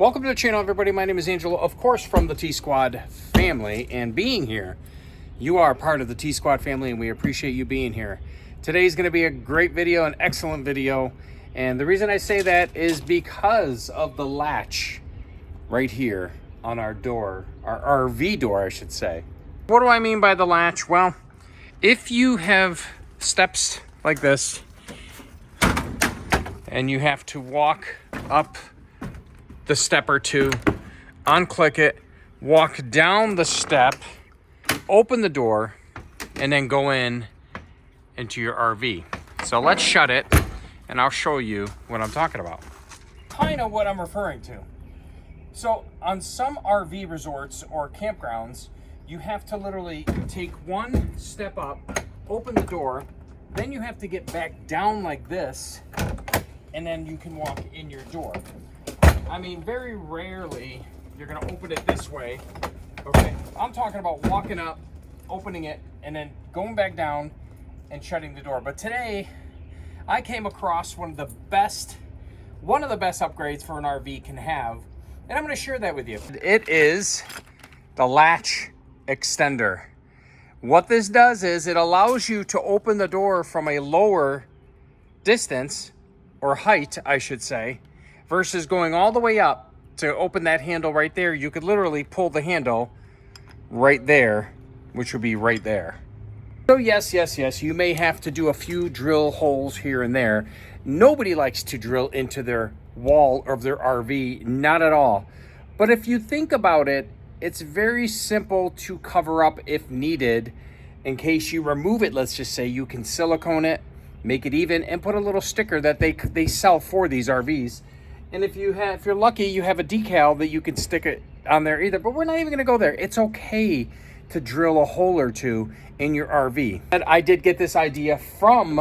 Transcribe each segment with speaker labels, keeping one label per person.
Speaker 1: Welcome to the channel, everybody. My name is Angelo, of course, from the TSquad family. And being here, you are part of the TSquad family, and we appreciate you being here. Today's going to be a great video, an excellent video. And the reason I say that is because of the latch right here on our door, our RV door, I should say. What do I mean by the latch? Well, if you have steps like this and you have to walk up the step or two, unclick it, walk down the step, open the door, and then go into your RV. So let's shut it and I'll show you what I'm talking about. Kind of what I'm referring to. So on some RV resorts or campgrounds, you have to literally take one step up, open the door, then you have to get back down like this, and then you can walk in your door. I mean, very rarely you're gonna open it this way, okay? I'm talking about walking up, opening it, and then going back down and shutting the door. But today, I came across one of the best upgrades for an RV can have, and I'm gonna share that with you. It is the Latch Extender. What this does is it allows you to open the door from a lower distance, or height, I should say, versus going all the way up to open that handle right there. You could literally pull the handle right there, which would be right there. So yes, you may have to do a few drill holes here and there. Nobody likes to drill into their wall of their RV, not at all. But if you think about it, it's very simple to cover up if needed. In case you remove it, let's just say, you can silicone it, make it even, and put a little sticker that they sell for these RVs. And if you're lucky, you have a decal that you can stick it on there either. But we're not even going to go there. It's okay to drill a hole or two in your RV. And I did get this idea from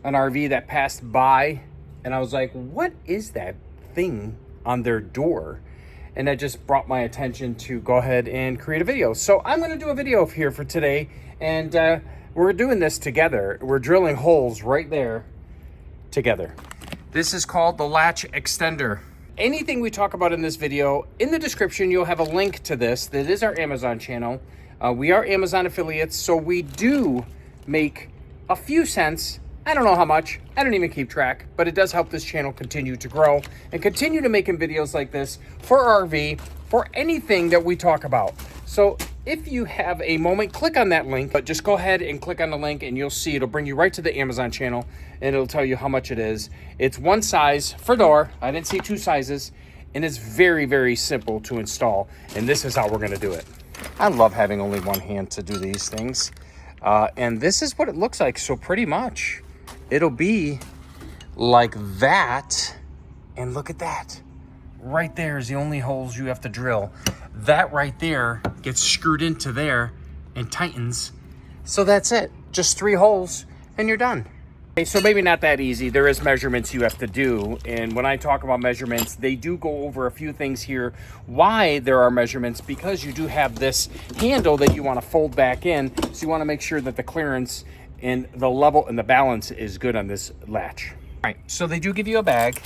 Speaker 1: an RV that passed by, and I was like, what is that thing on their door? And that just brought my attention to go ahead and create a video. So I'm going to do a video here for today, and we're doing this together. We're drilling holes right there together. This is called the Latch Extender. Anything we talk about in this video, in the description, you'll have a link to this. That is our Amazon channel. We are Amazon affiliates, so we do make a few cents. I don't know how much. I don't even keep track, but it does help this channel continue to grow and continue to making videos like this for RV, for anything that we talk about. So if you have a moment, click on that link, but just go ahead and click on the link and you'll see it'll bring you right to the Amazon channel, and it'll tell you how much it is. It's one size for door. I didn't see two sizes, and it's very, very simple to install. And this is how we're gonna do it. I love having only one hand to do these things. And this is what it looks like. So pretty much it'll be like that. And look at that. Right there is the only holes you have to drill. That right there gets screwed into there and tightens. So that's it. Just 3 holes and you're done. Okay, so maybe not that easy. There is measurements you have to do. And when I talk about measurements, they do go over a few things here. Why there are measurements? Because you do have this handle that you want to fold back in. So you want to make sure that the clearance and the level and the balance is good on this latch. All right, so they do give you a bag.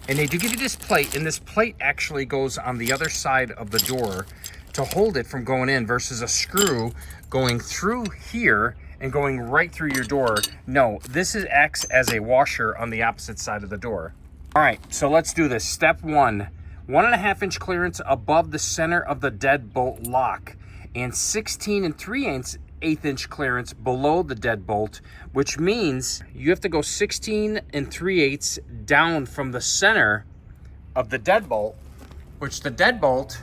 Speaker 1: And they do give you this plate, and this plate actually goes on the other side of the door to hold it from going in, versus a screw going through here and going right through your door. No, this acts as a washer on the opposite side of the door. All right, so let's do this. Step 1, 1.5 inch clearance above the center of the deadbolt lock, and 16 3/8 inch clearance below the deadbolt, which means you have to go 16 3/8 down from the center of the deadbolt, which the deadbolt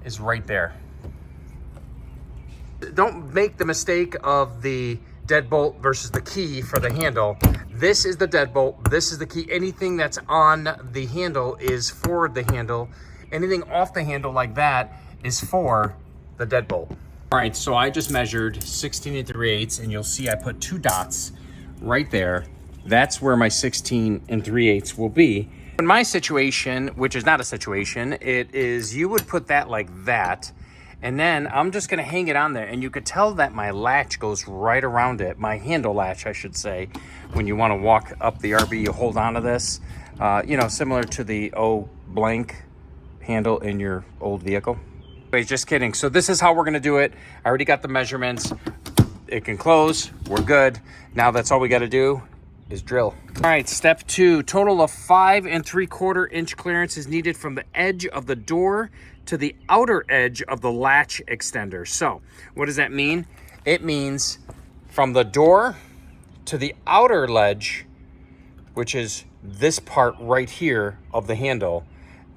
Speaker 1: is right there. Don't make the mistake of the deadbolt versus the key for the handle. This is the deadbolt, this is the key. Anything that's on the handle is for the handle. Anything off the handle like that is for the deadbolt. All right, so I just measured 16 3/8, and you'll see I put 2 dots right there. That's where my 16 3/8 will be. In my situation, which is not a situation, it is, you would put that like that, and then I'm just gonna hang it on there, and you could tell that my latch goes right around it, my handle latch, I should say. When you wanna walk up the RV, you hold on to this. you know, similar to the O blank handle in your old vehicle. Wait, just kidding. So this is how we're gonna do it. I already got the measurements. It can close, we're good. Now that's all we gotta do is drill. All right, step 2, total of 5 3/4 inch clearance is needed from the edge of the door to the outer edge of the latch extender. So what does that mean? It means from the door to the outer ledge, which is this part right here of the handle,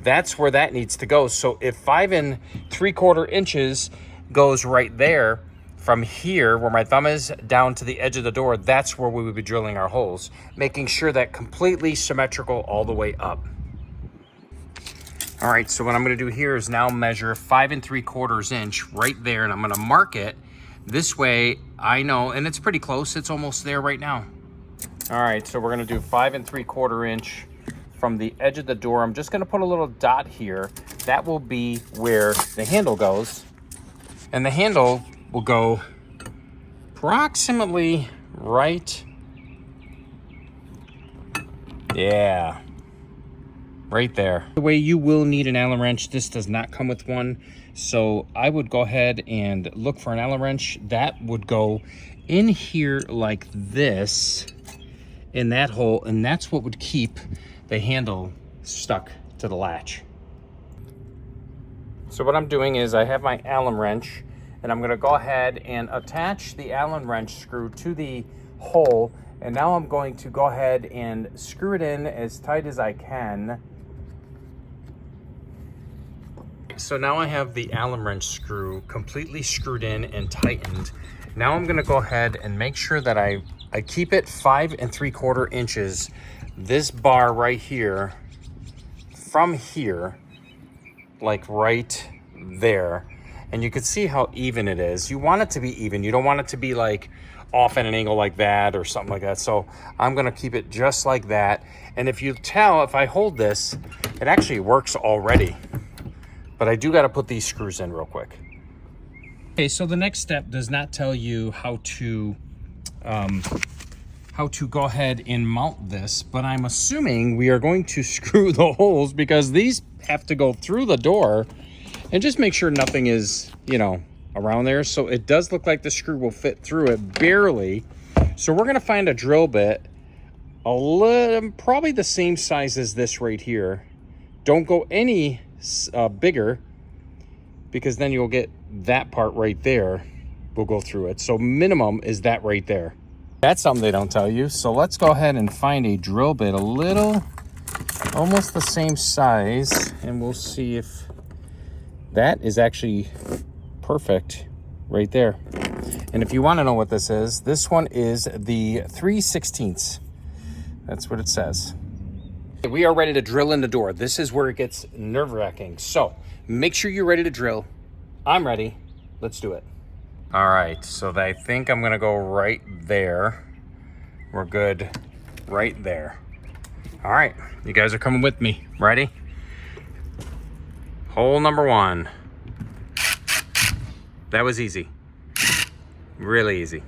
Speaker 1: that's where that needs to go. So if 5 3/4 inches goes right there, from here where my thumb is down to the edge of the door, that's where we would be drilling our holes, making sure that completely symmetrical all the way up. All right, so what I'm gonna do here is now measure 5 3/4 inch right there, and I'm gonna mark it. This way I know, and it's pretty close, it's almost there right now. All right, so we're gonna do 5 3/4 inch from the edge of the door. I'm just gonna put a little dot here. That will be where the handle goes. And the handle will go approximately right, yeah, right there. The way you will need an Allen wrench, this does not come with one. So I would go ahead and look for an Allen wrench that would go in here like this, in that hole, and that's what would keep the handle stuck to the latch. So what I'm doing is I have my Allen wrench, and I'm gonna go ahead and attach the Allen wrench screw to the hole. And now I'm going to go ahead and screw it in as tight as I can. So now I have the Allen wrench screw completely screwed in and tightened. Now I'm gonna go ahead and make sure that I keep it 5 3/4 inches. This bar right here, from here, like right there. And you can see how even it is. You want it to be even. You don't want it to be like off at an angle like that or something like that. So I'm gonna keep it just like that. And if you tell, if I hold this, it actually works already. But I do gotta put these screws in real quick. Okay, so the next step does not tell you how to go ahead and mount this, but I'm assuming we are going to screw the holes because these have to go through the door. And just make sure nothing is, you know, around there. So it does look like the screw will fit through it, barely. So we're gonna find a drill bit, probably the same size as this right here. Don't go any bigger, because then you'll get that part right there will go through it. So minimum is that right there. That's something they don't tell you. So let's go ahead and find a drill bit, almost the same size, and we'll see if that is actually perfect right there. And if you want to know what this is, this one is the 3/16. That's what it says. We are ready to drill in the door. This is where it gets nerve-wracking. So make sure you're ready to drill. I'm ready. Let's do it. All right, so I think I'm gonna go right there. We're good right there. All right, you guys are coming with me. Ready? Hole number 1. That was easy. Really easy.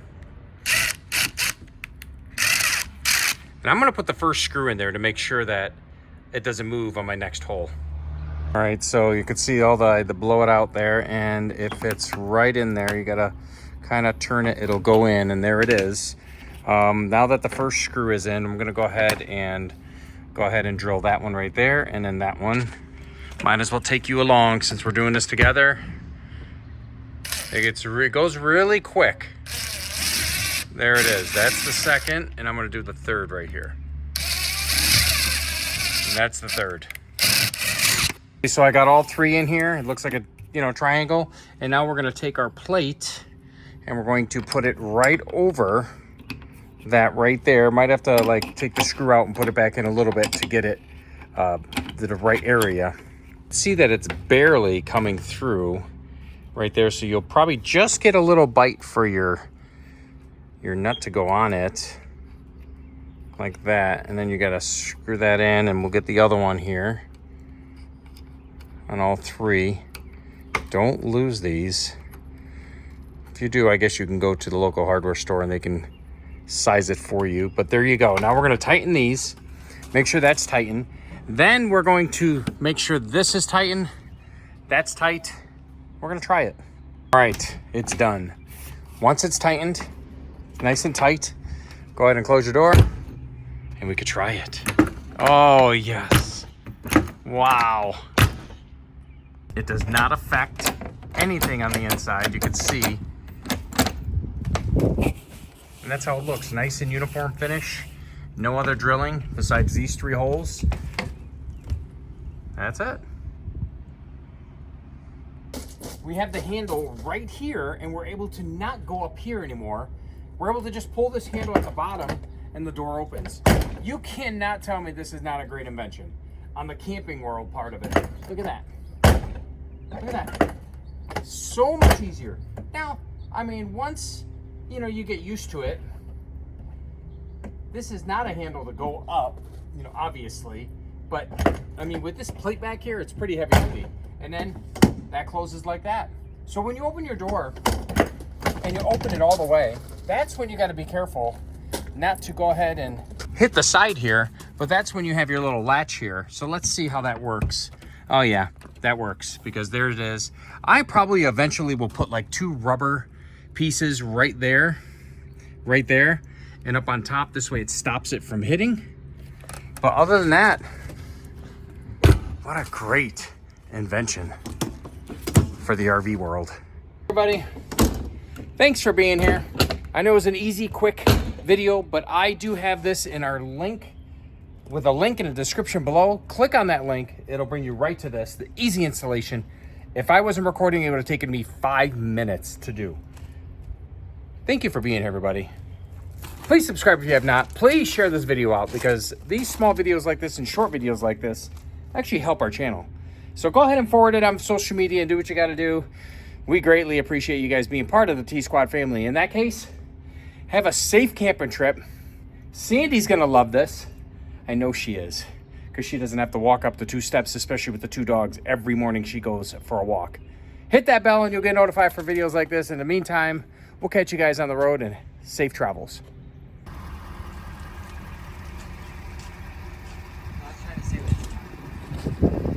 Speaker 1: And I'm gonna put the first screw in there to make sure that it doesn't move on my next hole. All right, so you can see all the blow it out there, and if it's right in there, you gotta kind of turn it, it'll go in, and there it is. Now that the first screw is in, I'm gonna go ahead and drill that one right there, and then that one. Might as well take you along since we're doing this together. It goes really quick. There it is. That's the second, and I'm gonna do the third right here. And that's the third. Okay, so I got all 3 in here. It looks like a triangle. And now we're gonna take our plate and we're going to put it right over that right there. Might have to like take the screw out and put it back in a little bit to get it to the right area. See that it's barely coming through right there, so you'll probably just get a little bite for your nut to go on it like that, and then you got to screw that in, and we'll get the other one here on all 3. Don't lose these. If you do, I guess you can go to the local hardware store and they can size it for you, but there you go. Now we're going to tighten these. Make sure that's tightened. Then we're going to make sure this is tightened. That's tight. We're gonna try it. All right, it's done. Once it's tightened, nice and tight, go ahead and close your door and we could try it. Oh, yes. Wow. It does not affect anything on the inside. You can see. And that's how it looks. Nice and uniform finish. No other drilling besides these 3 holes. That's it. We have the handle right here, and we're able to not go up here anymore. We're able to just pull this handle at the bottom and the door opens. You cannot tell me this is not a great invention on the camping world part of it. Look at that. Look at that. So much easier. Now, I mean, once, you know, you get used to it, this is not a handle to go up, you know, obviously, but I mean, with this plate back here, it's pretty heavy duty. And then that closes like that. So when you open your door and you open it all the way, that's when you got to be careful not to go ahead and hit the side here, but that's when you have your little latch here. So let's see how that works. Oh yeah, that works, because there it is. I probably eventually will put like 2 rubber pieces right there, and up on top. This way it stops it from hitting. But other than that, what a great invention for the RV world. Everybody, thanks for being here. I know it was an easy, quick video, but I do have this in our link, with a link in the description below. Click on that link. It'll bring you right to this, the easy installation. If I wasn't recording, it would have taken me 5 minutes to do. Thank you for being here, everybody. Please subscribe if you have not. Please share this video out, because these small videos like this and short videos like this actually help our channel. So go ahead and forward it on social media and do what you got to do. We greatly appreciate you guys being part of the TSquad family. In that case, have a safe camping trip. Sandy's going to love this. I know she is, because she doesn't have to walk up the 2 steps, especially with the 2 dogs, every morning she goes for a walk. Hit that bell and you'll get notified for videos like this. In the meantime, we'll catch you guys on the road, and safe travels.
Speaker 2: I was trying to see what